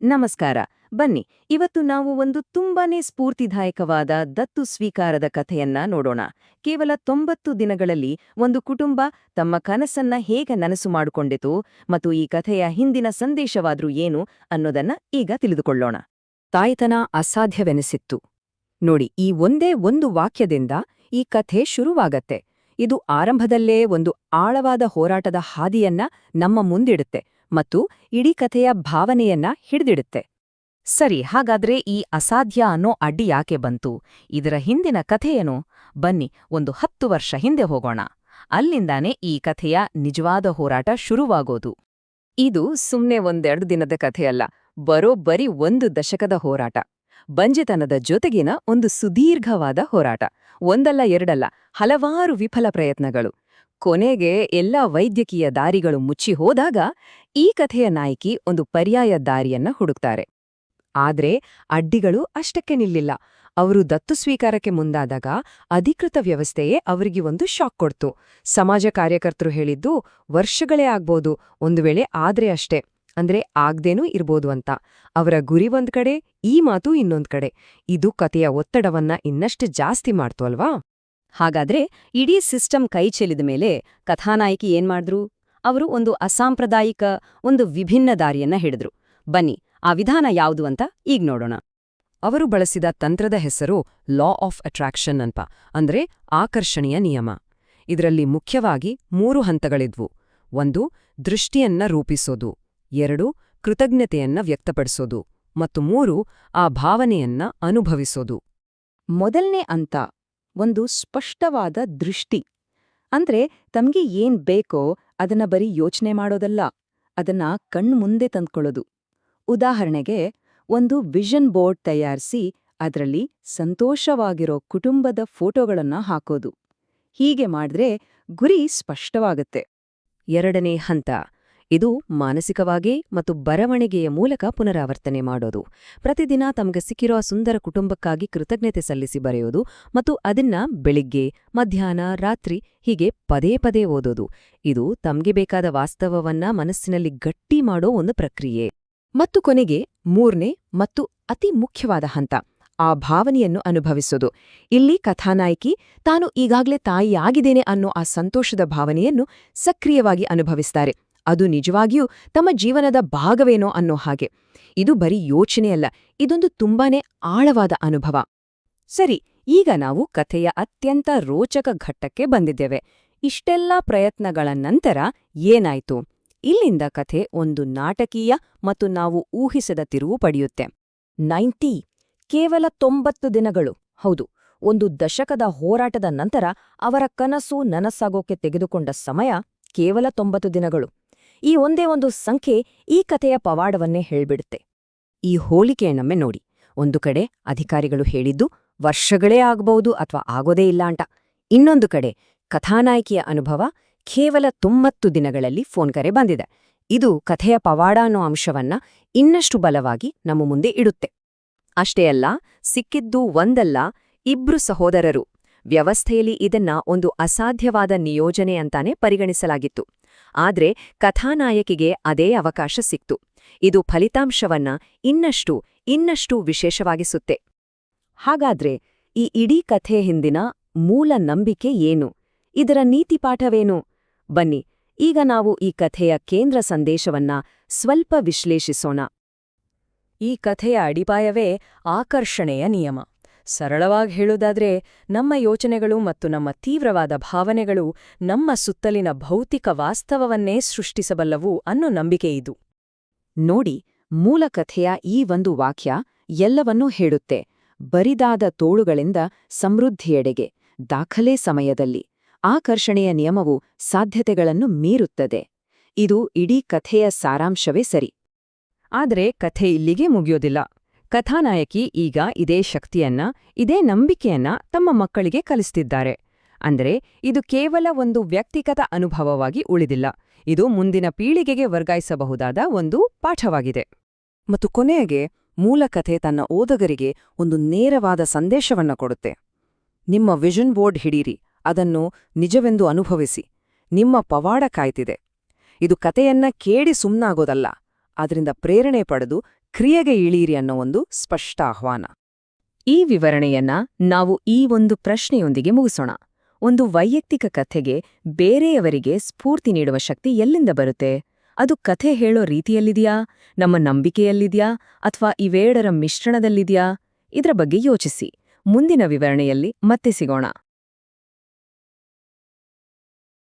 ನಮಸ್ಕಾರ. ಬನ್ನಿ, ಇವತ್ತು ನಾವು ಒಂದು ತುಂಬಾನೇ ಸ್ಫೂರ್ತಿದಾಯಕವಾದ ದತ್ತು ಸ್ವೀಕಾರದ ಕಥೆಯನ್ನ ನೋಡೋಣ. ಕೇವಲ 90 ದಿನಗಳಲ್ಲಿ ಒಂದು ಕುಟುಂಬ ತಮ್ಮ ಕನಸನ್ನ ಹೇಗೆ ನನಸು ಮಾಡಿಕೊಂಡಿತು ಮತ್ತು ಈ ಕಥೆಯ ಹಿಂದಿನ ಸಂದೇಶವಾದ್ರೂ ಏನು ಅನ್ನೋದನ್ನ ಈಗ ತಿಳಿದುಕೊಳ್ಳೋಣ. ತಾಯ್ತನ ಅಸಾಧ್ಯವೆನಿಸಿತ್ತು. ನೋಡಿ, ಈ ಒಂದೇ ಒಂದು ವಾಕ್ಯದಿಂದ ಈ ಕಥೆ ಶುರುವಾಗತ್ತೆ. ಇದು ಆರಂಭದಲ್ಲೇ ಒಂದು ಆಳವಾದ ಹೋರಾಟದ ಹಾದಿಯನ್ನ ನಮ್ಮ ಮುಂದಿಡುತ್ತೆ ಮತ್ತು ಇಡೀ ಕಥೆಯ ಭಾವನೆಯನ್ನ ಹಿಡಿದಿಡುತ್ತೆ. ಸರಿ, ಹಾಗಾದ್ರೆ ಈ ಅಸಾಧ್ಯ ಅನ್ನೋ ಅಡ್ಡಿ ಯಾಕೆ ಬಂತು? ಇದರ ಹಿಂದಿನ ಕಥೆಯೇನು? ಬನ್ನಿ, ಒಂದು 10 ವರ್ಷ ಹಿಂದೆ ಹೋಗೋಣ. ಅಲ್ಲಿಂದಾನೇ ಈ ಕಥೆಯ ನಿಜವಾದ ಹೋರಾಟ ಶುರುವಾಗೋದು. ಇದು ಸುಮ್ನೆ ಒಂದೆರಡು ದಿನದ ಕಥೆಯಲ್ಲ, ಬರೋಬ್ಬರಿ 1 ದಶಕದ ಹೋರಾಟ. ಬಂಜೆತನದ ಜೊತೆಗಿನ ಒಂದು ಸುದೀರ್ಘವಾದ ಹೋರಾಟ. ಒಂದಲ್ಲ ಎರಡಲ್ಲ, ಹಲವಾರು ವಿಫಲ ಪ್ರಯತ್ನಗಳು. ಕೊನೆಗೆ ಎಲ್ಲ ವೈದ್ಯಕೀಯ ದಾರಿಗಳು ಮುಚ್ಚಿ ಹೋದಾಗ ಈ ಕಥೆಯ ನಾಯಕಿ ಒಂದು ಪರ್ಯಾಯ ದಾರಿಯನ್ನ ಹುಡುಕ್ತಾರೆ. ಆದ್ರೆ ಅಡ್ಡಿಗಳು ಅಷ್ಟಕ್ಕೆ ನಿಲ್ಲಿಲ್ಲ. ಅವರು ದತ್ತು ಸ್ವೀಕಾರಕ್ಕೆ ಮುಂದಾದಾಗ ಅಧಿಕೃತ ವ್ಯವಸ್ಥೆಯೇ ಅವರಿಗೆ ಒಂದು ಶಾಕ್ ಕೊಡ್ತು. ಸಮಾಜ ಕಾರ್ಯಕರ್ತರು ಹೇಳಿದ್ದು ವರ್ಷಗಳೇ ಆಗ್ಬೋದು, ಒಂದು ವೇಳೆ ಆದ್ರೆ ಅಷ್ಟೇ, ಅಂದ್ರೆ ಆಗ್ದೇನೂ ಇರ್ಬೋದು ಅಂತ. ಅವರ ಗುರಿ ಒಂದ್ ಕಡೆ, ಈ ಮಾತು ಇನ್ನೊಂದ್ ಕಡೆ. ಇದು ಕಥೆಯ ಒತ್ತಡವನ್ನ ಇನ್ನಷ್ಟು ಜಾಸ್ತಿ ಮಾಡ್ತು ಅಲ್ವಾ? ಹಾಗಾದ್ರೆ ಇಡೀ ಸಿಸ್ಟಮ್ ಕೈ ಚೆಲ್ಲಿದ ಮೇಲೆ ಕಥಾನಾಯಕಿ ಏನ್ಮಾಡಿದ್ರು? ಅವರು ಒಂದು ಅಸಾಂಪ್ರದಾಯಿಕ, ಒಂದು ವಿಭಿನ್ನ ದಾರಿಯನ್ನ ಹಿಡಿದ್ರು. ಬನ್ನಿ, ಆ ವಿಧಾನ ಯಾವುದು ಅಂತ ಈಗ ನೋಡೋಣ. ಅವರು ಬಳಸಿದ ತಂತ್ರದ ಹೆಸರು ಲಾ ಆಫ್ ಅಟ್ರಾಕ್ಷನ್ ಅಂತ, ಅಂದ್ರೆ ಆಕರ್ಷಣೆಯ ನಿಯಮ. ಇದರಲ್ಲಿ ಮುಖ್ಯವಾಗಿ 3 ಹಂತಗಳಿದ್ವು. 1, ದೃಷ್ಟಿಯನ್ನ ರೂಪಿಸೋದು. 2, ಕೃತಜ್ಞತೆಯನ್ನ ವ್ಯಕ್ತಪಡಿಸೋದು. ಮತ್ತು 3, ಆ ಭಾವನೆಯನ್ನ ಅನುಭವಿಸೋದು. ಮೊದಲನೇ ಹಂತ ಒಂದು ಸ್ಪಷ್ಟವಾದ ದೃಷ್ಟಿ. ಅಂದ್ರೆ ತಮ್ಗೆ ಏನ್ ಬೇಕೋ ಅದನ್ನ ಬರೀ ಯೋಚನೆ ಮಾಡೋದಲ್ಲ, ಅದನ್ನ ಕಣ್ಮುಂದೆ ತಂದ್ಕೊಳ್ಳೋದು. ಉದಾಹರಣೆಗೆ, ಒಂದು ವಿಷನ್ ಬೋರ್ಡ್ ತಯಾರಿಸಿ ಅದರಲ್ಲಿ ಸಂತೋಷವಾಗಿರೋ ಕುಟುಂಬದ ಫೋಟೋಗಳನ್ನ ಹಾಕೋದು. ಹೀಗೆ ಮಾಡಿದ್ರೆ ಗುರಿ ಸ್ಪಷ್ಟವಾಗತ್ತೆ. 2ನೇ ಹಂತ, ಇದು ಮಾನಸಿಕವಾಗಿ ಮತ್ತು ಬರವಣಿಗೆಯ ಮೂಲಕ ಪುನರಾವರ್ತನೆ ಮಾಡೋದು. ಪ್ರತಿದಿನ ತಮಗೆ ಸಿಕ್ಕಿರೋ ಸುಂದರ ಕುಟುಂಬಕ್ಕಾಗಿ ಕೃತಜ್ಞತೆ ಸಲ್ಲಿಸಿ ಬರೆಯೋದು ಮತ್ತು ಅದನ್ನ ಬೆಳಿಗ್ಗೆ, ಮಧ್ಯಾಹ್ನ, ರಾತ್ರಿ ಹೀಗೆ ಪದೇ ಪದೇ ಓದೋದು. ಇದು ತಮ್ಗೆ ಬೇಕಾದ ವಾಸ್ತವವನ್ನ ಮನಸ್ಸಿನಲ್ಲಿ ಗಟ್ಟಿ ಮಾಡೋ ಒಂದು ಪ್ರಕ್ರಿಯೆ. ಮತ್ತು ಕೊನೆಗೆ 3ನೇ ಮತ್ತು ಅತಿ ಮುಖ್ಯವಾದ ಹಂತ, ಆ ಭಾವನೆಯನ್ನು ಅನುಭವಿಸೋದು. ಇಲ್ಲಿ ಕಥಾನಾಯಕಿ ತಾನು ಈಗಾಗ್ಲೇ ತಾಯಿಯಾಗಿದ್ದೇನೆ ಅನ್ನೋ ಆ ಸಂತೋಷದ ಭಾವನೆಯನ್ನು ಸಕ್ರಿಯವಾಗಿ ಅನುಭವಿಸ್ತಾರೆ. ಅದು ನಿಜವಾಗಿಯೂ ತಮ್ಮ ಜೀವನದ ಭಾಗವೇನೋ ಅನ್ನೋ ಹಾಗೆ. ಇದು ಬರೀ ಯೋಚನೆಯಲ್ಲ, ಇದೊಂದು ತುಂಬಾನೇ ಆಳವಾದ ಅನುಭವ. ಸರಿ, ಈಗ ನಾವು ಕಥೆಯ ಅತ್ಯಂತ ರೋಚಕ ಘಟ್ಟಕ್ಕೆ ಬಂದಿದ್ದೇವೆ. ಇಷ್ಟೆಲ್ಲಾ ಪ್ರಯತ್ನಗಳ ನಂತರ ಏನಾಯ್ತು? ಇಲ್ಲಿಂದ ಕಥೆ ಒಂದು ನಾಟಕೀಯ ಮತ್ತು ನಾವು ಊಹಿಸದ ತಿರುವು ಪಡೆಯುತ್ತೆ. 90, ಕೇವಲ 90 ದಿನಗಳು. ಹೌದು, ಒಂದು ದಶಕದ ಹೋರಾಟದ ನಂತರ ಅವರ ಕನಸು ನನಸಾಗೋಕೆ ತೆಗೆದುಕೊಂಡ ಸಮಯ ಕೇವಲ 90 ದಿನಗಳು. ಈ ಒಂದೇ ಒಂದು ಸಂಖ್ಯೆ ಈ ಕಥೆಯ ಪವಾಡವನ್ನೇ ಹೇಳ್ಬಿಡುತ್ತೆ. ಈ ಹೋಲಿಕೆಯನ್ನೊಮ್ಮೆ ನೋಡಿ. ಒಂದು ಕಡೆ ಅಧಿಕಾರಿಗಳು ಹೇಳಿದ್ದು ವರ್ಷಗಳೇ ಆಗ್ಬಹುದು ಅಥವಾ ಆಗೋದೇ ಇಲ್ಲ ಅಂತ. ಇನ್ನೊಂದು ಕಡೆ ಕಥಾನಾಯಕಿಯ ಅನುಭವ, ಕೇವಲ 90 ದಿನಗಳಲ್ಲಿ ಫೋನ್ ಕರೆ ಬಂದಿದೆ. ಇದು ಕಥೆಯ ಪವಾಡ ಅನ್ನೋ ಅಂಶವನ್ನ ಇನ್ನಷ್ಟು ಬಲವಾಗಿ ನಮ್ಮ ಮುಂದೆ ಇಡುತ್ತೆ. ಅಷ್ಟೇ ಅಲ್ಲ, ಸಿಕ್ಕಿದ್ದು ಒಂದಲ್ಲ, 2 ಸಹೋದರರು. ವ್ಯವಸ್ಥೆಯಲ್ಲಿ ಇದನ್ನ ಒಂದು ಅಸಾಧ್ಯವಾದ ನಿಯೋಜನೆ ಅಂತಾನೆ ಪರಿಗಣಿಸಲಾಗಿತ್ತು. ಆದ್ರೆ ಕಥಾನಾಯಕಿಗೆ ಅದೇ ಅವಕಾಶ ಸಿಕ್ತು. ಇದು ಫಲಿತಾಂಶವನ್ನ ಇನ್ನಷ್ಟು ವಿಶೇಷವಾಗಿಸುತ್ತೆ. ಹಾಗಾದ್ರೆ ಈ ಇಡೀ ಕಥೆ ಹಿಂದಿನ ಮೂಲ ನಂಬಿಕೆ ಏನು? ಇದರ ನೀತಿಪಾಠವೇನು? ಬನ್ನಿ, ಈಗ ನಾವು ಈ ಕಥೆಯ ಕೇಂದ್ರ ಸಂದೇಶವನ್ನ ಸ್ವಲ್ಪ ವಿಶ್ಲೇಷಿಸೋಣ. ಈ ಕಥೆಯ ಅಡಿಪಾಯವೇ ಆಕರ್ಷಣೆಯ ನಿಯಮ. ಸರಳವಾಗಿ ಹೇಳುವುದಾದ್ರೆ, ನಮ್ಮ ಯೋಚನೆಗಳು ಮತ್ತು ನಮ್ಮ ತೀವ್ರವಾದ ಭಾವನೆಗಳು ನಮ್ಮ ಸುತ್ತಲಿನ ಭೌತಿಕ ವಾಸ್ತವವನ್ನೇ ಸೃಷ್ಟಿಸಬಲ್ಲವು ಅನ್ನೋ ನಂಬಿಕೆ ಇದು. ನೋಡಿ, ಮೂಲ ಕಥೆಯ ಈ ಒಂದು ವಾಕ್ಯ ಎಲ್ಲವನ್ನೂ ಹೇಳುತ್ತೆ. ಬರಿದಾದ ತೋಳುಗಳಿಂದ ಸಮೃದ್ಧಿಯೆಡೆಗೆ, ದಾಖಲೆ ಸಮಯದಲ್ಲಿ. ಆಕರ್ಷಣೆಯ ನಿಯಮವು ಸಾಧ್ಯತೆಗಳನ್ನು ಮೀರುತ್ತದೆ. ಇದು ಇಡೀ ಕಥೆಯ ಸಾರಾಂಶವೇ ಸರಿ. ಆದ್ರೆ ಕಥೆ ಇಲ್ಲಿಗೆ ಮುಗಿಯೋದಿಲ್ಲ. ಕಥಾನಾಯಕಿ ಈಗ ಇದೇ ಶಕ್ತಿಯನ್ನ, ಇದೇ ನಂಬಿಕೆಯನ್ನ ತಮ್ಮ ಮಕ್ಕಳಿಗೆ ಕಲಿಸ್ತಿದ್ದಾರೆ. ಅಂದ್ರೆ ಇದು ಕೇವಲ ಒಂದು ವ್ಯಕ್ತಿಗತ ಅನುಭವವಾಗಿ ಉಳಿದಿಲ್ಲ, ಇದು ಮುಂದಿನ ಪೀಳಿಗೆಗೆ ವರ್ಗಾಯಿಸಬಹುದಾದ ಒಂದು ಪಾಠವಾಗಿದೆ. ಮತ್ತು ಕೊನೆಗೆ ಮೂಲ ಕಥೆ ತನ್ನ ಓದುಗರಿಗೆ ಒಂದು ನೇರವಾದ ಸಂದೇಶವನ್ನ ಕೊಡುತ್ತೆ. ನಿಮ್ಮ ವಿಷನ್ ಬೋರ್ಡ್ ಹಿಡೀರಿ, ಅದನ್ನು ನಿಜವೆಂದು ಅನುಭವಿಸಿ. ನಿಮ್ಮ ಪವಾಡ ಕಾಯ್ತಿದೆ. ಇದು ಕಥೆಯನ್ನ ಕೇಳಿ ಸುಮ್ನಾಗೋದಲ್ಲ, ಅದರಿಂದ ಪ್ರೇರಣೆ ಪಡೆದು ಕ್ರಿಯೆಗೆ ಇಳೀರಿ ಅನ್ನೋ ಒಂದು ಸ್ಪಷ್ಟ ಆಹ್ವಾನ. ಈ ವಿವರಣೆಯನ್ನ ನಾವು ಈ ಒಂದು ಪ್ರಶ್ನೆಯೊಂದಿಗೆ ಮುಗಿಸೋಣ. ಒಂದು ವೈಯಕ್ತಿಕ ಕಥೆಗೆ ಬೇರೆಯವರಿಗೆ ಸ್ಫೂರ್ತಿ ನೀಡುವ ಶಕ್ತಿ ಎಲ್ಲಿಂದ ಬರುತ್ತೆ? ಅದು ಕಥೆ ಹೇಳೋ ರೀತಿಯಲ್ಲಿದೆಯಾ, ನಮ್ಮ ನಂಬಿಕೆಯಲ್ಲಿದೆಯಾ, ಅಥವಾ ಇವೆರಡರ ಮಿಶ್ರಣದಲ್ಲಿದೆಯಾ? ಇದರ ಬಗ್ಗೆ ಯೋಚಿಸಿ. ಮುಂದಿನ ವಿವರಣೆಯಲ್ಲಿ ಮತ್ತೆ ಸಿಗೋಣ.